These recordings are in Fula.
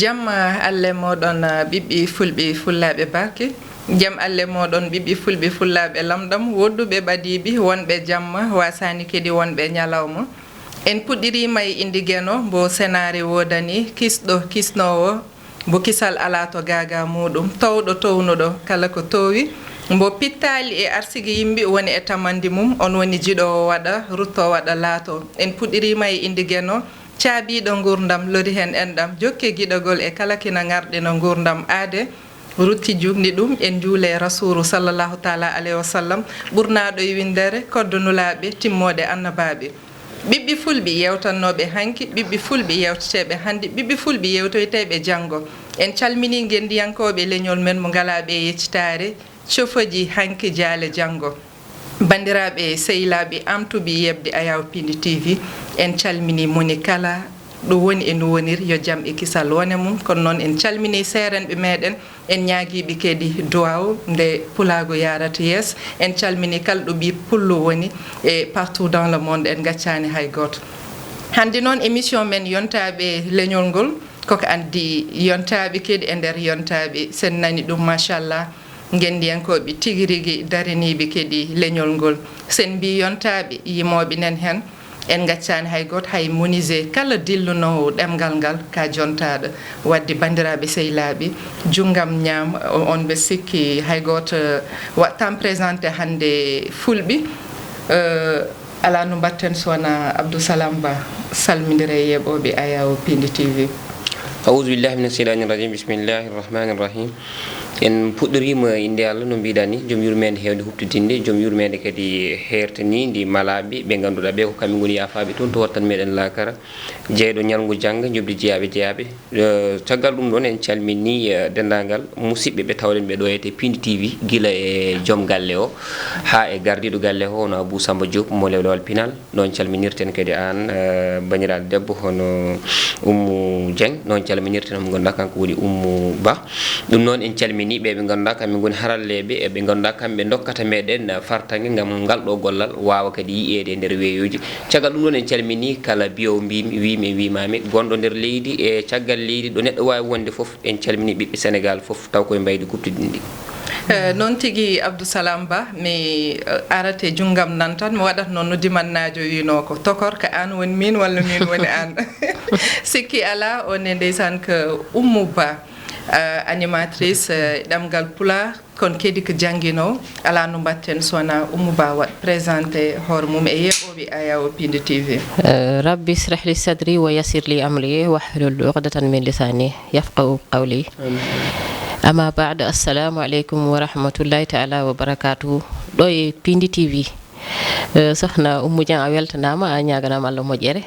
jamma alle moɗon ɓiɓɓi fulɓe fullaɓe barke jam alle moɗon ɓiɓɓi fulɓe fullaɓe lamɗam wodduɓe ɓadiɓi wonɓe jamma wasani kedi wonɓe ñalawma en puɗɗirima e indi gueno mbo sénari wodani kisɗo kisnowo mbo kisal ala to gaga muɗum towɗo townuɗo kala ko towi mbo pittali e arsigi yimɓe woni e tamandi mum on woni jiɗowo waɗa rutto waɗa laato en puɗɗirima e indi gueno caabiɗo gurdam lori hen enɗam jokke guiɗogol e kala kina garɗino gurdam aade rutti jugni ɗum en juule rasulu sallllahu taala alayhi wa sallam ɓurnaɗo e windere koddonulaɓe timmoɗe annabaɓe ɓiɓɓi fulɓe yewtannoɓe hanki ɓiɓɓi fulɓe yewteteɓe hande ɓiɓɓi fulɓe yewtoyteɓe janggo en calmini gendiyankoɓe leñol men mo ngalaɓe yeccitare cofoji hanki jaale janggo bandiraɓe sehilaɓe amtuɓe yebde Ayaw Pindi TV en calmini moni kala ɗo woni e no woniri yo jaam e kisal wone mum kono noon en calmini serenɓe meɗen en ñaaguiɓe kadi duwaw nde pulago yarata yeeso en calmini kala ɗo ɓi pullo woni e partout dans le monde en gaccani hay goto hande noon émission men yontaɓe leñol ngol koko andi yontaɓe kadi e nder yontaɓe sen nani ɗum machallah gendiyankoɓe tigui rigui daraniɓe kadi leñol ngol sen mbi yontaɓe yimoɓe nen hen en gaccani hay goto hay monisé kala dillunowo ɗemgal ngal ka jontaɗo wadde bandiraɓe sehilaɓe junggam ñaam on ɓe sikki hay goto wattan présenté hande fulɓe ala no mbatten sowona Abdousalam Ba salmodire yeɓoɓe Ayaw Pindi TV. A'udhu billahi minash shaitanir rajim. Bismillahir rahmanir rahim. En puɗɗorima inde Allah no mbiɗani joom yurmede hewde huftidinde joom yurmede kadi hertanidi malaɓe ɓe ganduɗa ɓe ko kamɓe goni yafaɓe toon to wattan meɗen lakara jeeyɗo ñalngu jangga jobdi jeeyaɓe caggal ɗum ɗon en calmini dendagal musidɓe ɓe tawɗen ɓe ɗo ete Pindi TV guila e joom galle o ha e gardiɗo galle o hono Abou Samba Diop mo lewlewal pinal ɗon calminirten kadi an baniraɗo debbo hono Oumou Dieng noon calminirten mo ganduɗa kanko woni Oumou Ba ɗum noon en calmini ɓe ganduɗa kamɓe goni haralleɓe e ɓe ganduɗa kamɓe dokkata meɗen fartangue gam ngal ɗo gollal wawa kadi yiyede e nder weeyoji caggal ɗum ɗon en calmini kala biyowo wimi wimami gonɗo nder leydi e caggal leydi ɗo neɗɗo wawi wonde foof en calmini ɓiɓɓe Sénégal foof taw koye mbaydi kuptidindi noon tigui Abdousalam Ba mi arate junggam nan tan mi waɗat noon no dimannajo wino ko tokor ko an woni min walla min woni an sikki ala on e ndeysan ko Oumou Ba animatrice ɗemgal pulaar kono kadi ko jangguinowo ala no mbatten sowona Oumou Ba waɗ présenté hoore mum e yeɓoɓe Ayaw Pindi TV. rabbi israh li sadri wa yassir li amri wahlul uqdatan min lisani yafqahu qawli amma ba'd assalamu aleykum wa rahmatullahi ta'ala wa barakatuhu ɗo e Pindi TV sohna Oumou Dieng a weltanama a ñaganama Allah moƴƴere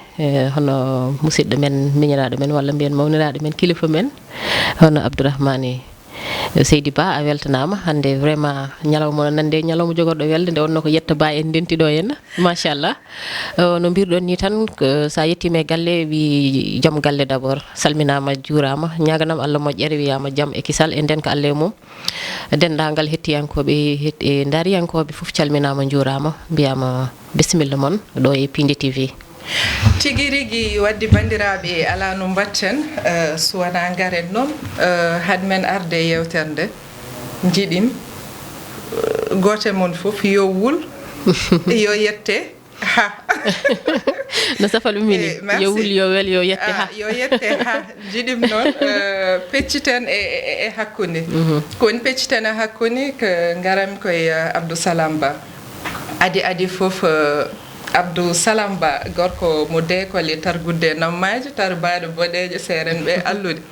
hono musidɗo men miñiraɗo men walla mbiyen mawniraɗo men kilifa men hono Abdourahmane Seydi Ba a weltanama hande vraiment ñalawma nande ñalawma jogorɗo welde nde wonno ko yetta ba en dentiɗo henna machallah no mbirɗon ni tan sa yettima e galle wi joom galle d' abord salminama juurama ñaganama Allah moƴƴere wiyama jaam e kisal e nden ko Allah e mum dendagal hettiyankoɓe e daariyankoɓe foof calminama juurama mbiyama bisimilla moon ɗo e Pindi TV. tigui rigui wadde bandiraɓe ala no mbatten sowona garen noon hadmen arde yewtere nde jiiɗim goto moon foof yo wul yo yette ha no safal umini yo wul yo wel yo yette ha yo yette ha jiiɗim noon pecciten e hakkude kowoni pecciten e hakkude ko garami koye Abdousalam Ba adi foof Abdousalam Ba gorko mo dekole targudde nammaji tarbaɗo boɗejo serenɓe allude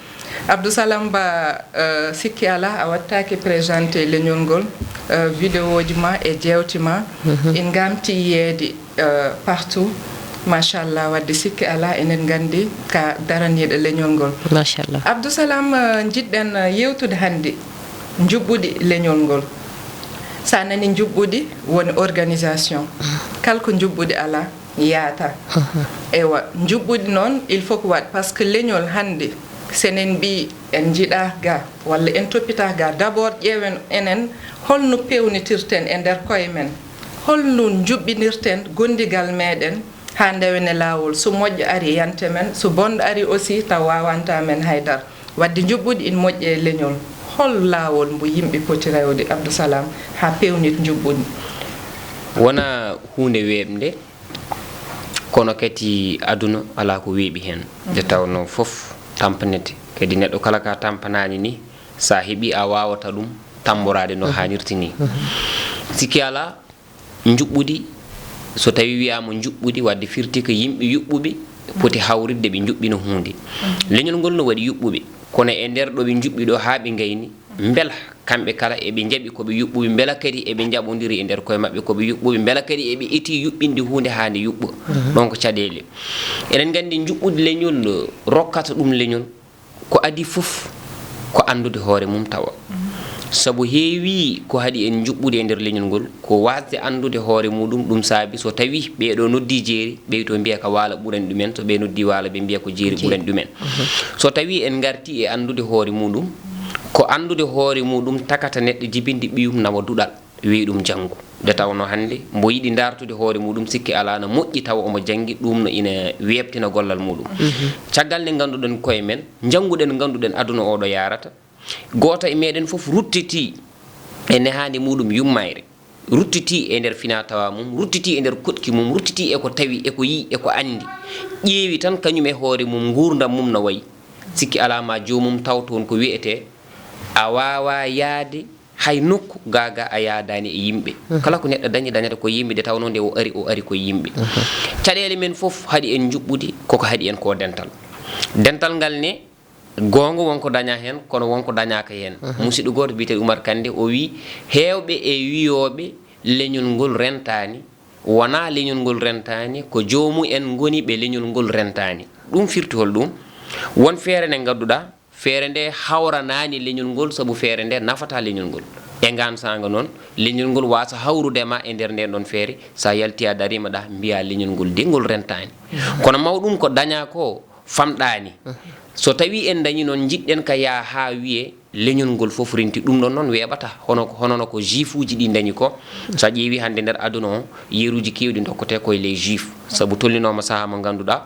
Abdousalam Ba sikki ala a wattake présenté leñol ngol vidéo ji ma e jewti ma en gamti yiyede partout machallah wadde sikki ala enen gandi ka daraniɗo leñol ngol machallah Abdousalam jiɗɗen yewtude hande juɓɓuɗi leñol ngol sa nani juɓɓuɗi woni organisation kala ko juɓɓuɗi ala yaata ewa juɓɓuɗi noon il faut ko waɗ par ce que leñol hande senen mbi en jiiɗa ga walla en toppita ga d' abord ƴeewen enen holno pewnitirten e nder koye men holno juɓɓinirten gondigal meɗen ha ndewene lawol so moƴƴo ari yante men so bonɗo ari aussi taw wawanta men haydara wadde juɓɓudi in moƴƴi e leñol hol laawol mbo yimɓe poti rewde Abdousalam ha pewnit juɓɓudi wona hunde weɓde kono kadi aduna ala ko weeɓi hen nde tawno fof tampanete kadi neɗɗo kala ka tampanani ni sa heeɓi a wawata ɗum tamborade no hannirti ni sikki ala juɓɓudi so tawi wiyama juɓɓudi wadde firti ko yimɓe yuɓɓuɓe poti hawridde ɓe juɓɓina hunde leñol ngol no waɗi yuɓɓuɓe kono e nder ɗo ɓe juɓɓi ɗo ha ɓe gayni beela kamɓe kala eɓe jaaɓi koɓe yuɓɓuɓe beela kadi eɓe jaɓodiri e nder koye mabɓe koɓe yuɓɓuɓe beela kadi eɓe eti yuɓɓinde hunde ha nde yuɓɓa donc caɗele eɗen gandi juɓɓude leñol rokkata ɗum leñol ko adi fof ko andude hoore mum tawa sabu heewi ko haɗi en juɓɓude e nder leñol ngol ko wasde andude hoore muɗum ɗum saabi so tawi ɓeɗo noddi jeeri ɓeyi to mbiya ko waala ɓurani ɗumen so ɓe noddi waala ɓe mbiya ko jeeri ɓurani ɗumen so tawi en garti e andude hoore muɗum ko andude hoore muɗum takata neɗɗo jibinde ɓiyum nawa duɗal wi ɗum janggo nde tawno hannde mbo yiɗi dartude hoore muɗum sikki ala no moƴƴi tawa omo jangi ɗum no ina weɓtina gollal muɗum caggal nde ganduɗen koye men janguɗen ganduɗen aduna oɗo yarata goto e meɗen foof ruttiti e nehande muɗum yummayre ruttiti e nder fina tawa mum ruttiti e nder koɗki mum ruttiti eko tawi eko yi eko andi ƴeewi tan kañum e hoore mum gurdam mum no wayi sikki alama jomum taw toon ko wiyete a wawa yaade hay nokku gaga a yaadani e yimɓe kala ko neɗɗo dañi dañata ko yimɓe de tawno nde o ari ko yimɓe caɗele men foof haɗi en juɓɓudi koko haɗi en ko dental dental ngal ne gonga wonko daña hen kono wonko dañaka hen musidɗo goto biyete Oumar Kande o wi hewɓe e wiyoɓe leñol ngol rentani wona leñol ngol rentani ko joomu en goni ɓe leñol ngol rentani ɗum firti hol ɗum won feere nde gadduɗa feere nde hawranani leñol ngol sabu feere nde nafata leñol ngol e gansaga noon leñol ngol wasa hawrudema e nder nden ɗon feere sa yalti a darima ɗa mbiya leñol ngol de ngol rentani kono mawɗum ko daña ko famɗani so tawi en dañi noon jiɗɗen ka yaa ha wiye leñol ngol fof renti ɗum ɗon noon weeɓata honono ko juif uji ɗi dañi ko sa ƴeewi hande nder aduna o yeruji kewɗi dokkote koye les juif sabu tolninoma saaha mo ganduɗa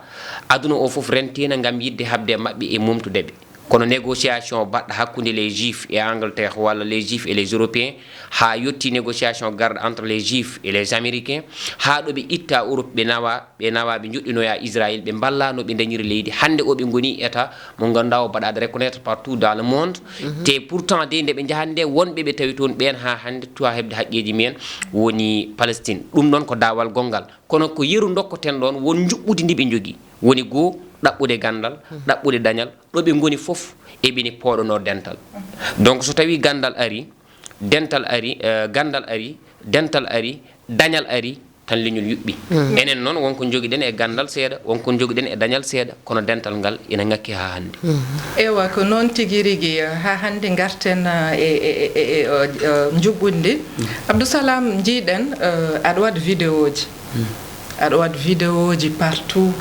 aduna o fof rentina gam yidde habde mabɓe e mumtudeɓe kono négociation baɗɗo hakkude les juifs et Angleterre walla les juifs et les européens ha yetti négociation garde entre les juifs et les américains ha ɗo ɓe itta Europe ɓe nawa ɓe joɗɗinoya Israël ɓe ballano ɓe dañiri leydi hande o ɓe goni état mo ganduɗa o baɗade reconnaître partout dans le monde te pourtant de nde ɓe jahande wonɓe ɓe tawi toon ɓen ha hande tuwa hebde haqqeji mumen woni Palestine ɗum ɗon ko dawal gongal kono ko yeru dokkoten ɗon won juɓɓudi ndi ɓe jogui woni goo ɗaɓɓude gandal ɗaɓɓude dañal ɗo ɓe goni fof eɓini pooɗono dental donc so tawi gandal ari dental ari gandal ari dental ari dañal ari tan leñol yuɓɓi enen noon wonko joguiɗen e gandal seeɗa wonko joguiɗen e dañal seeɗa kono dental ngal ina ngakki ha hande ewa ko noon tigui rigui ha hande garten e juɓɓudi Abdousalam jiiɗen aɗa waɗa vidéo ji aɗa waɗa vidéo ji partout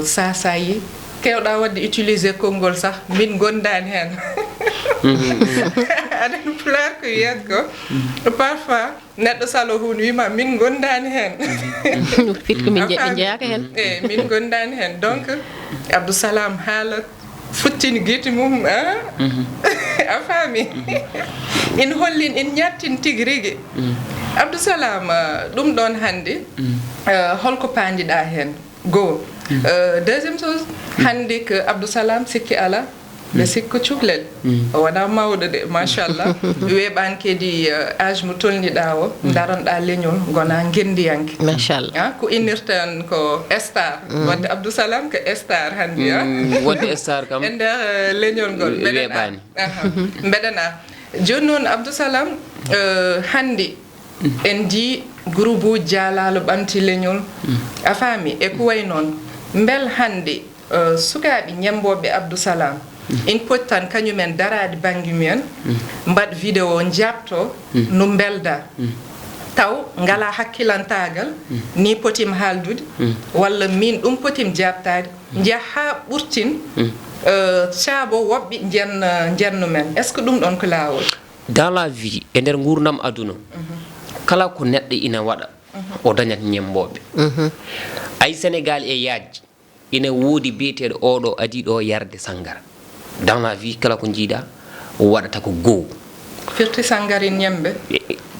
sasayi kewɗa wadde utilisé konngol sah min gondani hen aɗen pulaar ko wiyat ko parfois neɗɗo salo hunde wima min gondani hen fit ko min jeeyaka hen e min gondani hen donc Abdousalam haala futtini guiti mum a faami in hollin in ñattin tigui rigui Abdousalam ɗum ɗon hande holko pandiɗa hen go deuxième chose hande ko Abdousalam sikki ala ɓe sikko cuhlel o wona mawɗo de machallah weeɓani kedi âge mo tolniɗa o daranɗa leñol gona gendiyanke machallah ko innirtan ko star wadde Abdousalam ko star hande wonde star kam e nder leñol ngol weeɓani mbeɗana joni noon Abdousalam hande en di groupe uji jaalalo ɓamti leñol a faami e ko way noon bel hande sukaɓe ñemboɓe Abdousalam in poti tan kañumen darade banggue mumen mbaɗ vidéo jabto no belda taw ngala hakkilantagal ni potim haaldude walla min ɗum potim jabtade jaaha ɓurtin caabo woɓɓe jenno men est ce que ɗum ɗon ko lawol dans la vie e nder gurdam aduna kala ko neɗɗo ina waɗa o dañat ñemboɓe ay Sénégal e yajji ina woodi biyeteɗo oɗo adi ɗo yarde sangara dans la vie kala ko jiida waɗata ko gow firti sangari ñembe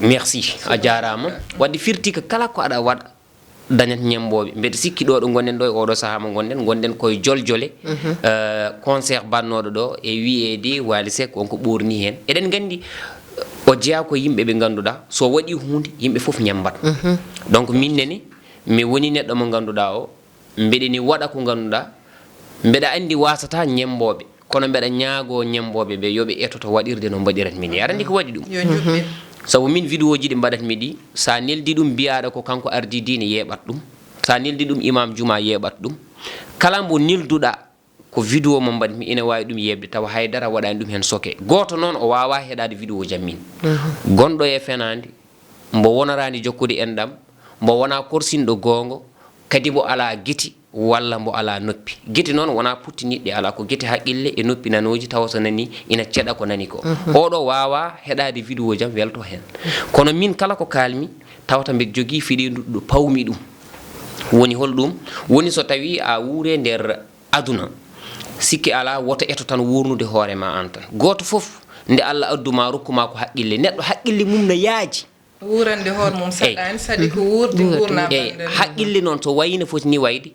merci a jarama wadde firti ko kala ko aɗa waɗa dañat ñemboɓe mbeɗa sikki ɗo ɗo gonɗen ɗo e oɗo saaha mo gonɗen koye joljole concert bannoɗo ɗo e wiyeede Wally Seck wonko ɓorni hen eɗen gandi o jeeya ko yimɓe ɓe ganduɗa so waɗi hunde yimɓe foof ñambat donc min nene mi woni neɗɗo mo ganduɗa o mbeɗeni waɗa ko ganduɗa mbeɗa andi wasata ñemboɓe kono mbeɗa ñaago ñemboɓe ɓe yoɓe etoto waɗirde no mbaɗiratmi ni aɗa andi ko waɗi ɗum sabu min vidéo ji ɗi mbaɗatmi ɗi sa neldi ɗum mbiyaɗa ko kanko ardi diine yeɓat ɗum sa neldi ɗum imam juma yeɓat ɗum kala mbo nelduɗa ko vidéo mo mbaɗmi ina wawi ɗum yebde tawa haydara waɗani ɗum hen soke goto noon o wawa heɗade vidéo jam min gonɗo e fenade mbo wonarani jokkude enɗam mbo wona korsinɗo gongo kadi mbo ala guiti walla mbo ala noppi guiti noon wona puttiniɗɗe ala ko guiti haqqille e noppi nanoji tawa so nani ina ceeɗa ko nani ko oɗo wawa heɗade vidéo jam welto hen kono min kala ko kalmi tawata mbeɗa jogui fiɗindu ɗo pawmi ɗum woni holɗum woni so tawi a wuure nder aduna sikki ala woto eto tan wurnude hoorema an tan goto foof nde Allah adduma rokkuma ko haqqille neɗɗo haqqille mum no yaaji wurande hoor mum saɗani sadi ko wuurdi gurna haqqille noon so wayino fotini wayde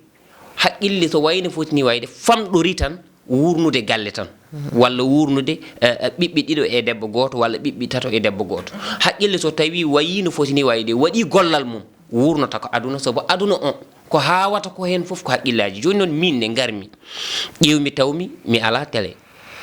haqqille so wayno fotini wayde famɗori tan wurnude galle tan walla wurnude ɓiɓɓe ɗiɗo e debbo goto walla ɓiɓɓe tato e debbo goto haqqille so tawi wayino fotini wayde waɗi gollal mum wurnata ko aduna sabu aduna on ko hawata ko hen foof ko haqqillaji joni noon min nde garmi ƴewmi tawmi mi ala télé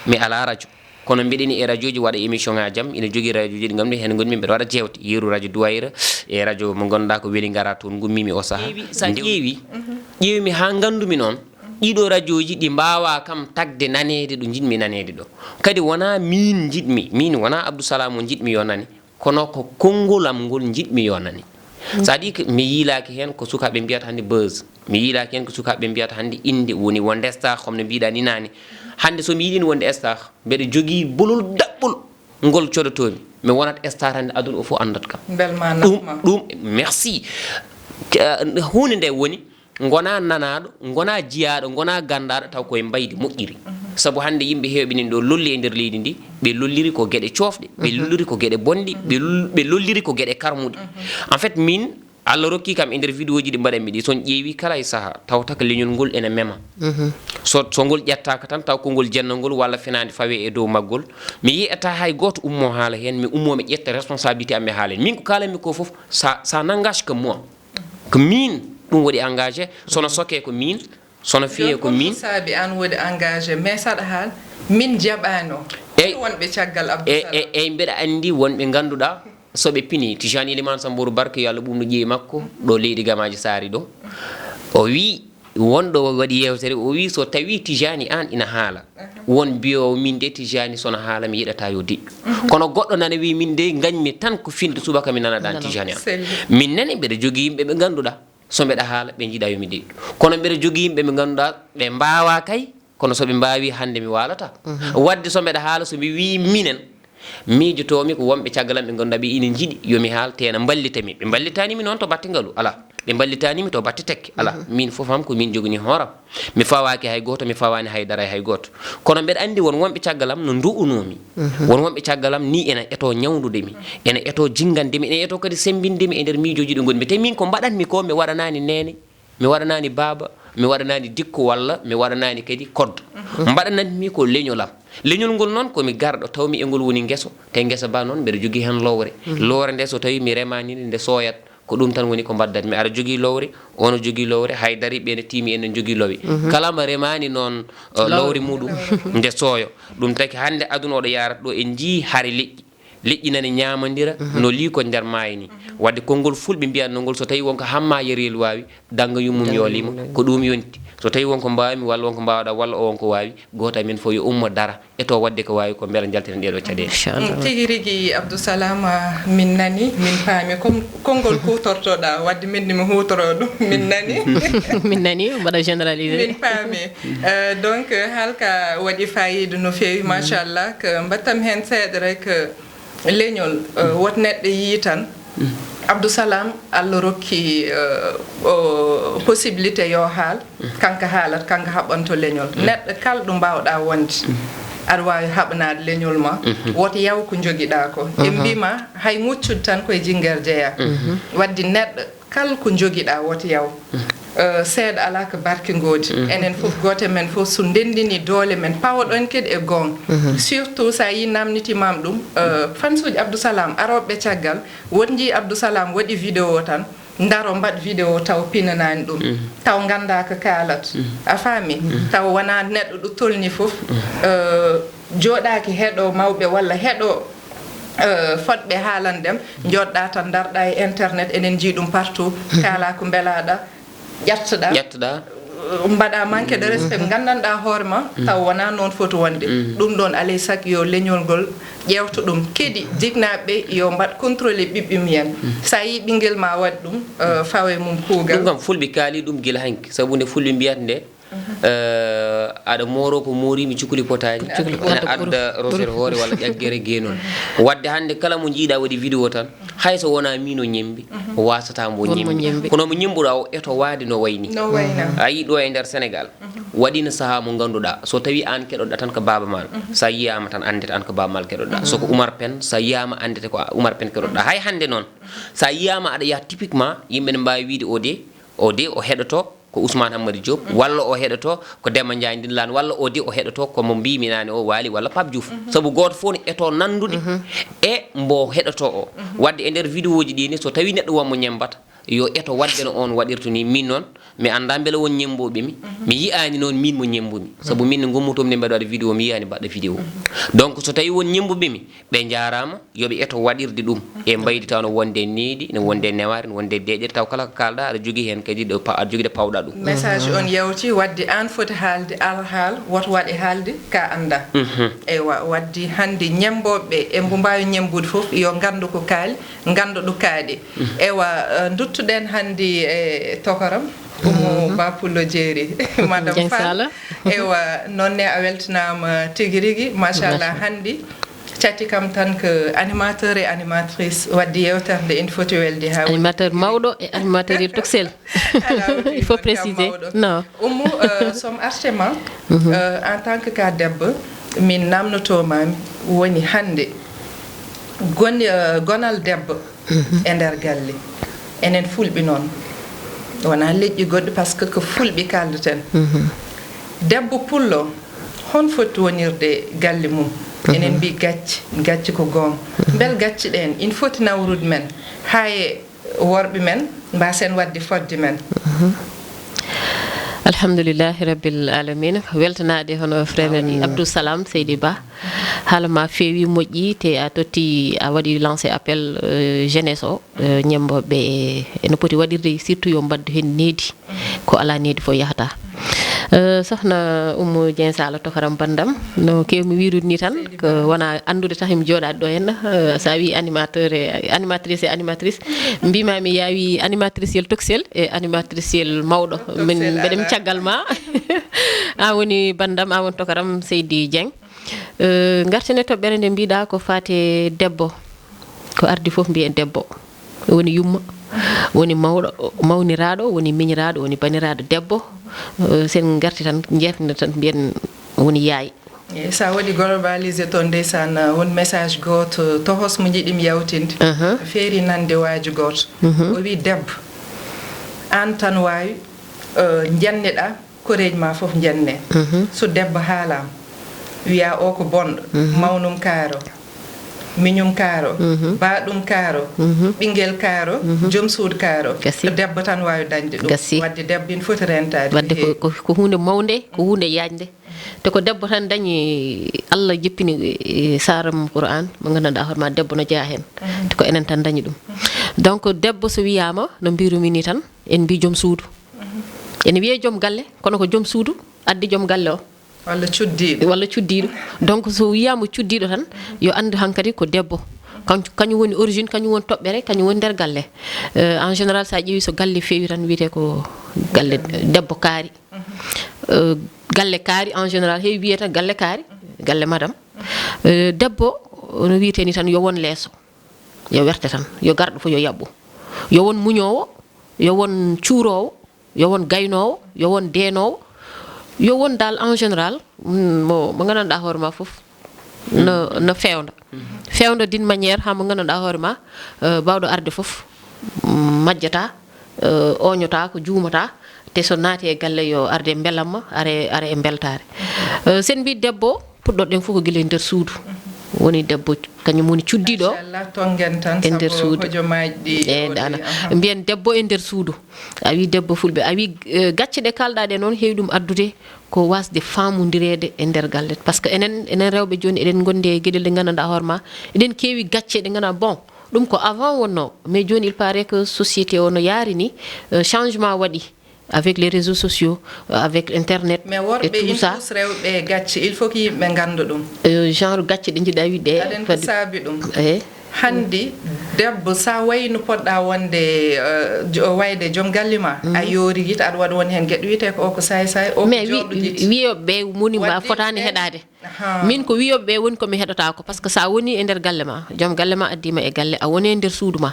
mi ala radio kono mbiɗeni e radio ji waɗa émission ngajam ina jogui radio ji ɗi gamdi hen gonmi mbiɗa waɗa jewte yeru radio Douayra e radio mo ganduɗa ko weeli gara toon gummimi o saaha sa ƴeewimi ha gandumi noon ɗiɗo radio ji ɗi mbawa kam tagde nanede ɗo jiɗmi nanede ɗo kadi wona min jiɗmi min wona Abdousalam o jiɗmi yo nani kono ko kongolam ngol jiɗmi yo nani c'est-à-dire que mi yiilaki hen ko sukaɓe mbiyata hande buzz mi yiilaki hen ko sukaɓe mbiyata hande inde woni wonde star comme no mbiɗa ni nani hande somi yiɗini wonde star mbeɗa jogui bolol daɓɓol ngol coɗotomi mi wonat star hande aduna o fof andat kam ɗum merci hunde nde woni gona nanaɗo gona jiyaɗo gona gandaɗo taw koye mbaydi moƴƴiri sabu hande yimɓe hewɓe nin ɗo lolli e nder leydi ndi ɓe lolliri ko gueɗe cofɗe ɓe lolliri ko gueɗe bonɗi ɓe lolliri ko gueɗe karmuɗe en fait min Allah rokki kam e nder vidéo ji ɗi mbaɗanmi ɗi son ƴeewi kala e saaha tawta ko leñol ngol ene mema so ngol ƴettaka tan taw ko ngol jennangol walla fenade fawe e dow maggol mi yiyata hay goto ummo haala hen mi ummo mi ƴetta responsabilité am e haala hen min ko kalanmi ko foof ça n'engage que moi ko min ɗum waɗi engagé sono soke ko min sono fiye ko min saabi an waɗi engagé mais saɗa haal min jaɓano wonɓe caggal Abdousalam eyyi mbeɗa andi wonɓe ganduɗa soɓe pini Tijani Elimane Sambourou Barke yo Allah ɓumno ƴeewi makko ɗo leydi Gamaji Saari ɗo o wi wonɗo waɗi yewtere o wi so tawi Tijani an ina haala won mbiyowo min de Tijani sono haala mi yiɗata yo deƴƴu kono goɗɗo nana wi min de gañmi tan ko finde subaka mi nanaɗan Tijani an min nane mbeɗa jogui yimɓe ɓe ganduɗa so mbeɗa haala ɓe jiiɗa yomi deƴƴu kono mbeɗa jogui yimɓe ɓe ganduɗa ɓe mbawa kay kono soɓe mbawi hande mi walata wadde so mbeɗa haala somi wi minen miijotomi ko wonɓe caggal am ɓe ganduɗa ɓe ina jiiɗi yomi haaltena ballitami ɓe ballitanimi noon to batte ngalu ala ɓe ballitanimi to batte tekke ala min foof am ko min jogani hooram mi fawaki hay goto mi fawani haydara hay goto kono mbeɗa andi won wonɓe caggal am no du'unomi won wonɓe caggal am ni ena eto ñawdudemi ena eto jingandemi ena eto kadi sembindemi e nder miijoji ɗi gonmi te min ko mbaɗanmi ko mi waɗanani nene mi waɗanani baaba mi waɗanani dikko walla mi waɗanani kadi koddo mbaɗanatmi ko leñolam leñol ngol noon komi garɗo tawmi e ngol woni gueso te guesa ba noon mbeɗa jogui hen lowre lowre nde so tawi mi remanide nde soyat ko ɗum tan woni ko mbaddatmi aɗa jogui lowre ono jogui lowre haydari ɓene timi enen jogui lowi kala mo remani noon lowre muɗum nde sooyo ɗum taki hande aduna oɗo yarata ɗo en jii haare leƴƴi nane ñamodira no liiko nder maayo ni wadde konngol fulɓe mbiyatno ngol so tawi wonko hamma yerel wawi danga yummum yo limo ko ɗum yonti so tawi wonko mbawmi walla wonko mbawɗa walla o wonko wawi goto amen fof yo ummo dara eto wadde ko wawi ko beela jaltinen ɗeɗo caɗele tigi rigui Abdousalam min nani min paami comme konngol kutortoɗa wadde min mi hutoro ɗum min nani min nani mbaɗa généralisé min paami donc halka waɗi fayida no fewi machallah ko mbattam hen seeɗa rek leñol wot neɗɗo yii tan Abdousalam Allah rokki possibilité yo haal kanko haalat kanko haɓɓanto leñol neɗɗo kala ɗo mbawɗa wonde aɗa wawi haɓnade leñol ma woto yaw ko joguiɗa ko e mbima hay muccude tan koye jinguere jeeya wadde neɗɗo kala ko joguiɗa woto yaw seeɗa ala ko barke godi enen fof goto men fof so ndendini doole men pawaɗon kadi e gon surtout sa yi namnitimam ɗum fansuji Abdousalam aroɓe caggal wonji Abdousalam waɗi vidéo tan ndaro mbaɗ vidéo taw pinanani ɗum taw ganda ko kalat a faami taw wona neɗɗo ɗo tolni fof joɗaki heeɗo mawɓe walla heeɗo fodɓe haalandem joɗɗa tan darɗa e internet enen jii ɗum partout kala ko beelaɗa ƴettoɗa mbaɗa manque de respect gandanɗa hoore ma taw wona noon foti wonde ɗum ɗon alay sago yo leñol ngol ƴewta ɗum kedi jignaɓe yo mbaɗ contrôlé ɓiɓɓe mumen sa yi ɓinguel ma waɗi ɗum fawe mum kuugal ɗum kam fulɓe kaali ɗum guila hanki sabu nde fulɓe mbiyata nde aɗa moro ko morimi cukuli potani ene adda rosere hoore walla ƴaggere geenon wadde hande kala mo jiiɗa waɗi vidéo tan hayso wona min o ñembi wasata mo ñembi kono mo ñembuɗa o eto waade no wayni a yi ɗo e nder Sénégal waɗino saaha mo ganduɗa so tawi an keɗoɗa tan ko baba mal sa yiyama tan andete an ko baba mal keɗoɗa soko Oumar Pène sa yiyama andete ko Oumar Pène keɗoɗa hay hande noon sa yiyama aɗa yaha typiquement yimɓe ne mbawi wiide o heɗoto ko Ousmane Hammadou Diop walla o heɗoto ko Demba Ndiaye Ndinlane walla o heɗoto komo mbimi nane o waali walla Pape Diouf sabu goto fof ne eto nandude e mbo heɗoto o wadde e nder vidéo ji ɗi ni so tawi neɗɗo wonmo ñembata yo eto wadde no on waɗirta ni min noon mi anda beele won ñemboɓe mi yiyani noon min mo ñembumi sabu min ne gummutomi nde mbaɗa waɗa vidéo mi yiyani mbaɗa vidéo donc so tawi won ñembuɓe mi ɓe jarama yoɓe eto waɗirde ɗum e mbaydi taw no wonde needi ne wonde neware ne wonde deƴƴere taw kala ko kalɗa aɗa jogui hen kadi aɗa jogui ɗo pawɗa ɗum message on yawti wadde an foti haalde alhaal woto waɗe haalde ka anda eywa wadde hande ñemboɓe e mbo mbawi ñembude foof yo gandu ko kaali gandu ɗo kaaɗi eywa duttuɗen hande e tokoram Oumou Bapoulo Jeeri madame Fall ewa nonne a weltanama tigui rigui machallah hande catti kam tan ko animateur et animatrice wadde yewterde en foti welde ha animateur mawɗo e animateur toxel il faut préciser non Oumou somi artema en tant que ka debbo min namnotomami woni hande gonal debbo e nder galle enen fulɓe noon wona leƴƴi goɗɗo par ce que ko fulɓe kaldeten debbo pullo hon foti wonirde galle mum enen mbi gacci ko gonga bel gacci ɗen in foti nawrude men haye worɓe men mbasen wadde fodde men alhamdulillahi rabbil alamin weltanade hono frère men Abdousalam Seydi Ba haalama feewi moƴƴi te a totti a waɗi lancé appel jeunesse o ñemboɓe ene poti waɗirde surtout yo mbaddu hen needi ko ala needi fo yahata sohna Oumou Dieng Sala tokaram bandam no kewmi wirude ni tan ko wona andude tan mi joɗade ɗo henna sa wi animateur et animatrice mbima mi yawi animatrice yel toxel e animatrice yel mawɗo min mbeɗem caggal ma a woni bandam a woni tokaram Seydi Dieng gartene toɓɓere nde mbiɗa ko fate debbo ko ardi foof mbiyen debbo woni yumma woni mawɗo mawniraɗo woni miñiraɗo woni baniraɗo debbo sen garti tan jeefne tan mbiyen woni yaay sa waɗi globalisé toon ndeysan won message goto tohos mo jiiɗimi yawtinde feeri nande waaji goto o wi debbo an tan wawi jenneɗa koreji ma foof jenne so debbo haalama wiya o ko bonɗo mawnum kaaro miñum kaaro baɗum kaaro ɓinguel kaaro joom suudu kaaro debbo tan wawi dañde ɗum wadde debbo ine foti rentade wadde ko hunde mawde ko hunde yajde te ko debbo tan dañi Allah jeppini saram Qur'an mo gandanɗa hoorema debbo no jeeya hen te ko enen tan dañi ɗum donc debbo so wiyama no mbirumi ni tan en mbi joom suudu ene wiye joom galle kono ko joom suudu addi joom galle o walla cuddiɗo donc so wiyama cuddiɗo tan yo andu hankadi ko debbo kañum woni origine kañum woni toɓɓere kañum woni nder galle en général sa ƴeewi so galle feewi tan wiyete ko galle debbo kaari galle kaari en général heewi wiyata galle kaari galle madame debbo no wiyete ni tan yo won leeso yo werte tan yo garɗo fo yo yaɓɓu yo won muñowo yo won cuurowo yo won gaynowo yo won deenowo yo won dal en général mo gandanɗa hoorema foof no fewda d'une manière ha mo ganduɗa hoore ma bawɗo arde fof majjata oñota ko juumata te so naati e galle yo arde belamma are e beltare sen mbi debbo puɗɗoɗen fof ko guila e nder suudu woni debbo kañum woni cuddiɗo e nder suudu ana mbiyen debbo e nder suudu a wi debbo fulɓe a wi gacce ɗe kalɗa ɗe noon heewi ɗum addude ko wasde famodirede e nder galle par ce que enen rewɓe joni eɗen gondi e gueɗel ɗe gandanɗa hoore ma eɗen keewi gacce ɗe ganduɗa bon ɗum ko avant wonno mais joni il paraît que société o no yaari ni changement waɗi avec les réseaux sociaux avec internet et tout ça rewɓe gacce il faut que yimɓe ganda ɗum genre gacce ɗe jiɗa wiɗe aɗen ko saabi ɗum handi debbo sa wayno poɗɗa wonde wayde joom galle ma a yoori yita aɗa waɗa won hen gueɗe wiyete ko say o mais wiyoɓeɓe woni ma fotani heɗade min ko wiyoɓeɓe woni komi heɗata ko par ce que sa woni e nder galle ma joom galle ma addima e galle a woni e nder suudu ma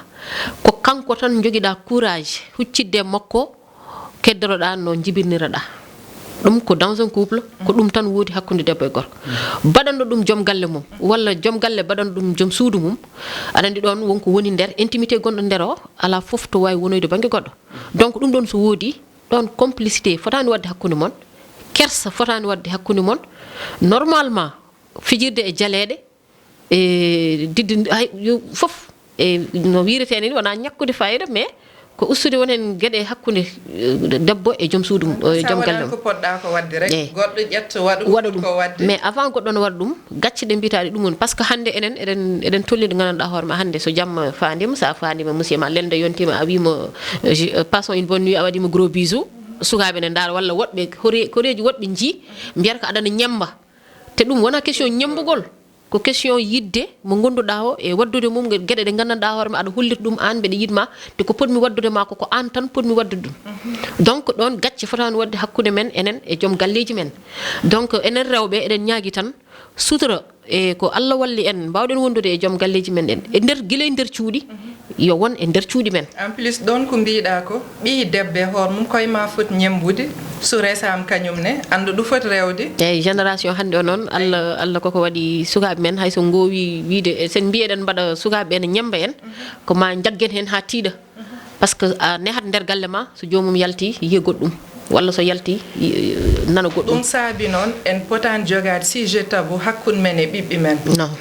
ko kanko tan joguiɗa courage huccidde makko keddoroɗa no jibiniraɗa ɗum ko dans un couple ko ɗum tan woodi hakkude debbo e gorko baɗanɗo ɗum joom galle mum walla joom galle baɗanɗo ɗum joom suudu mum aɗa andi ɗon wonko woni nder intimité gonɗo nder o ala fof to wawi wonoyde banggue goɗɗo donc ɗum ɗon so woodi ɗon complicité fotani wadde hakkude mon kersa fotani wadde hakkude mon normalement fijirde e jaleɗe e didde fof e no wirete ni wona ñakkude fayida mais ko ustude wonen gueɗe hakkude debbo e joom suudu joom galle ko podɗa ko wadde rek goɗɗo ƴetta waɗa ɗum ko wadde mais avant goɗɗo no waɗa ɗum gacce ɗe mbitaɗe ɗum woni par ce que hande eɗen tollide gandanɗa hoore ma hande so jamma fandima sa fandima monsieur ma lelde yontima a wima passons une bonne nuit a waɗima gros bisou sukaɓe ne ndaara walla woɗɓe horeji woɗɓe jii mbiyata ko aɗana ñamba te ɗum wona question ñambugol ko question yidde mo gonduɗa o e waddude mum gueɗe ɗe gandanɗa hoore ma aɗa hollita ɗum an mbeɗa yidma te ko potmi waddude ma ko an tan potmi waddude ɗum donc ɗon gacce fotani wadde hakkude men enen e joom galleji men donc enen rewɓe eɗen ñaagui tan sutura e ko Allah walli en mbawɗen wondude e joom galleji men ɗen e nder guila e nder cuuɗi yo won e nder cuuɗi men en plus ɗon ko mbiɗa ko ɓi debbe hoore mum koye ma foti ñembude so resama kañum ne anda ɗum foti rewde eyyi génération hande o noon Allah koko waɗi sukaɓe men hayso gowi wiide sen mbiyeɗen mbaɗa sukaɓe ne ñemba en ko ma jaggen hen ha tiiɗa par ce que a nehat nder galle ma so jomum yalti yiya goɗɗum walla so yalti nana goɗɗum ɗum saabi noon en potani jogade sujet tabou hakkude men e ɓiɓɓe men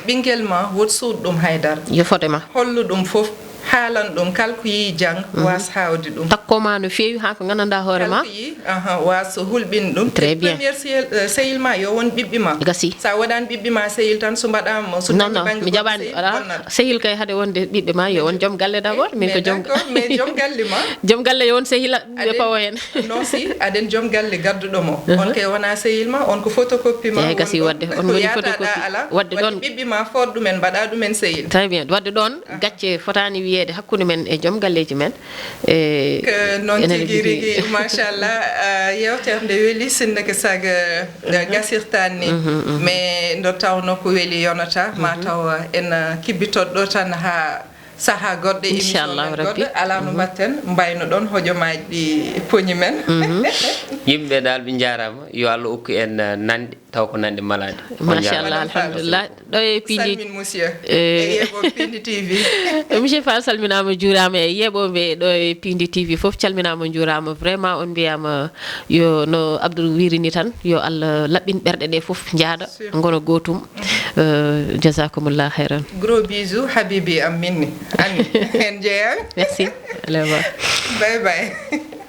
ɓinguel ma wot suuɗ ɗum haydara yo fotema hollu ɗum foof haalan ɗum kala ko yi jang was hawde ɗum takkoma no feewi ha ko gandanɗa hoore ma was hulɓin ɗum très bien premiére sehil ma yo won ɓiɓɓe ma gasi sa waɗani ɓiɓɓe ma sehil tan so mbaɗama so non mi jaɓani ala sehil kay hade wonde ɓiɓɓe ma yo won joom galle d'abord min ko mais joom galle ma joom galle yo won sehil ɓe pawo hen non si aɗen joom galle gadduɗomo on kay wona sehil ma on ko photocopie ma eyyi gasi wadde on woni photocopie wadde ɗon ɓiɓɓe ma fot ɗumen mbaɗa ɗumen sehil très bien wadde ɗon gacce fotani wiyede hakkude men e joom galleji men noon tigui rigui machallah yewtere nde weeli sinno ko saga gasirtani ni mais ndo tawno ko weeli yonata ma taw en kibbitoɗo ɗo tan ha saha goɗɗo inchallah rabbi ala no mbatten mbayno ɗon hojomaji ɗi poñi men yimɓe dal ɓe jarama yo Allah hokku en nande taw ko nande malade machallah alhamdulillah ɗo e pindi salmin monsieur e yeɓoɓe pindi tv monsieur Fall salminama juurama e yeɓoɓe ɗo e pindi tv foof calminama juurama vraiment on mbiyama yo no Abdou wirini tan yo Allah laɓɓin ɓerɗe ɗe foof jaada gono gotum jasakumullah khairan gros bisou habibi am minni Annie en jeeya merci allez bye bye